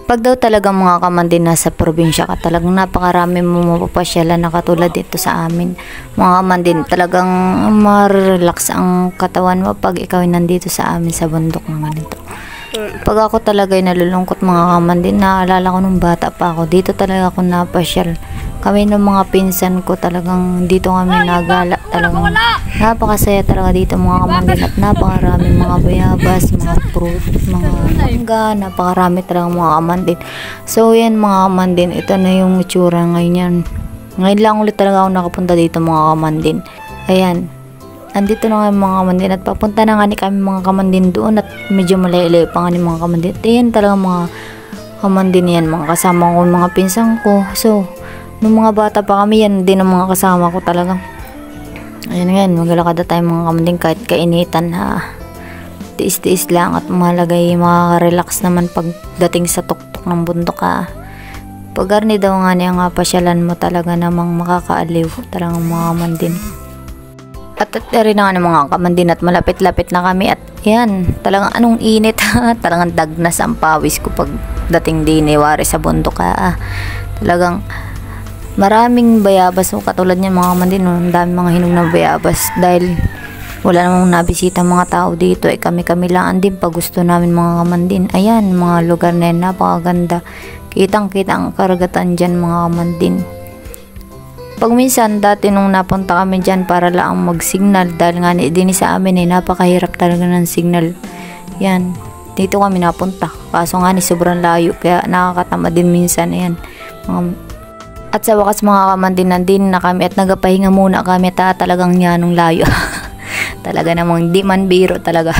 Pag daw talagang mga kamandin nasa probinsya ka, talagang napakarami mo mapapasyalan na katulad dito sa amin. Mga kamandin, talagang ma-relax ang katawan mo pag ikaw ay nandito sa amin sa bundok ng ganito. Pag ako talaga ay nalulungkot mga kamandin, naalala ko nung bata pa ako, dito talaga ako napasyal. Kami ng mga pinsan ko talagang dito kami nagala. Talagang napakasaya talaga dito mga kamandin at napakaraming mga bayabas, mga fruit, mga mangga, napakarami talaga mga kamandin. So yan mga kamandin, ito na yung itsura ngayon yan. Ngayon lang ulit talaga ako nakapunta dito mga kamandin. Ayan. Andito na nga mga kamandin at papunta na nga ni kami mga kamandin doon at medyo malayo-layo pa nga ni mga kamandin. At yan talaga mga kamandin yan, mga kasama ko, mga pinsan ko. So, nung mga bata pa kami, yan din ang mga kasama ko talaga. Ayun nga, maglalakad na tayo mga kamandin kahit kainitan ha. Tiis-tiis lang at malagay makaka-relax naman pagdating sa tuktok ng bundok ha. Pag-arni daw nga niya nga pasyalan mo talaga namang makakaaliw talagang mga kamandin. At rin na nga ng mga kamandin at malapit-lapit na kami at yan, talagang anong init ha. Talagang dagnas ang pawis ko pagdating din wari sa bundok ha. Talagang maraming bayabas katulad niya mga kamandin, ang dami mga hinog na bayabas dahil wala namang nabisita mga tao dito ay kami-kami lang din pag gusto namin mga kamandin. Ayan, mga lugar na yan, napakaganda, kitang-kita ang karagatan dyan mga kamandin. Pag minsan dati nung napunta kami dyan para lang mag-signal dahil nga din sa amin ay napakahirap talaga ng signal. Yan, dito kami napunta kaso nga ni sobrang layo kaya nakakatama din minsan. Ayan at sa wakas mga kamandin, nandin na kami at nagapahinga muna kami at talagang nyanong layo. Talaga namang di man biro talaga.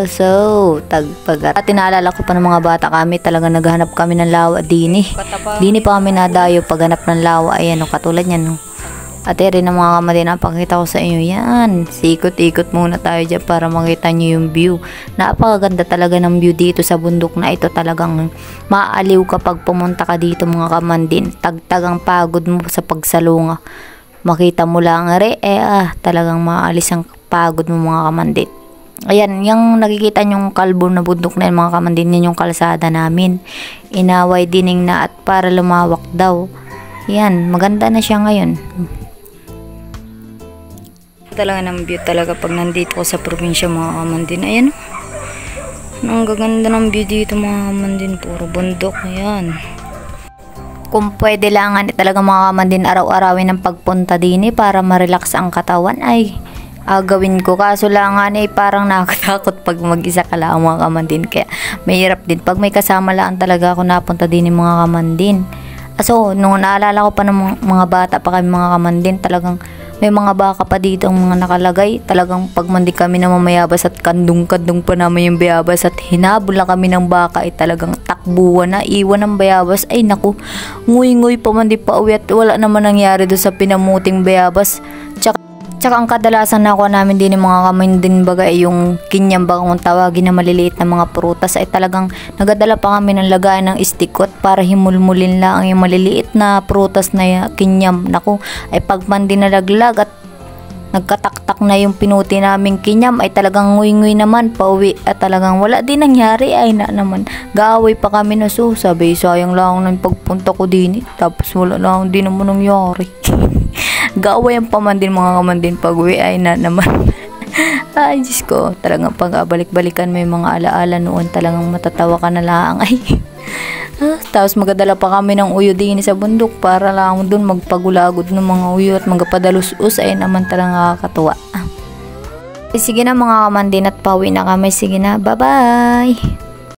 So, at tinaalala ko pa ng mga bata kami, talaga naghanap kami ng lawa dini. Dini pa kami nadayo paghanap ng lawa. Ayan, katulad yan. No? At rin ng mga kamandin, napakita ko sa inyo yan. Sikot-ikot muna tayo dyan para makita nyo yung view. Napakaganda talaga ng view dito sa bundok na ito. Talagang maaaliw kapag pumunta ka dito mga kamandin. Tagtag ang pagod mo sa pagsalunga. Makita mo lang talagang maalis ang pagod mo mga kamandin. Ayan, yung nakikita nyong kalbo na bundok na yun, mga kamandin, yan yung kalsada namin. Inaway dining na at para lumawak daw. Yan, maganda na siya ngayon. Talaga ng view talaga pag nandito ko sa probinsya mga kamandin. Ayan, ang gaganda ng view dito mga kamandin, puro bundok. Ayan, kung pwede lang talaga mga kamandin araw-arawin ang pagpunta din para ma-relax ang katawan ay gawin ko. Kaso lang parang nakakatakot pag mag-isa ka lang mga kamandin, kaya mahirap din pag may kasama lang talaga ako napunta din mga kamandin. So nung naalala ko pa ng mga bata pa kami mga kamandin, talagang may mga baka pa dito ang mga nakalagay. Talagang pag mandi kami na mamayabas at kandung-kandung pa naman yung bayabas at hinabol na kami ng baka ay talagang takbuhan na, iwan ng bayabas. Ay naku, nguy-nguy pa mandi pa uwi at wala naman nangyari doon sa pinamuting bayabas. Tsaka ang kadalasan nakuha namin din ng mga kamandin baga ay yung kinyam baga kung tawagin na maliliit na mga prutas ay talagang nagadala pa kami ng lagayan ng istikot para himulmulin lang yung maliliit na prutas na kinyam. Naku, ay pag mandi nalaglag at nagkataktak na yung pinuti naming kinyam ay talagang nguy-nguy naman pauwi at talagang wala din nangyari. Ay na naman, gaaway pa kami na sabi sayang lang ng pagpunta ko din tapos wala lang din naman nangyari. Gaway ang pamandin mga kamandin pag uwi ay na naman. Ay Diyos ko, talagang pag balik-balikan may mga alaala noon, talagang matatawa ka na lang. Ay tapos magadala pa kami ng uyo din sa bundok para lang doon magpagulagod ng mga uyo at magpadalus-us ay naman talagang nakakatuwa. Sige na mga kamandin at pauwi na kami. Sige na, bye bye.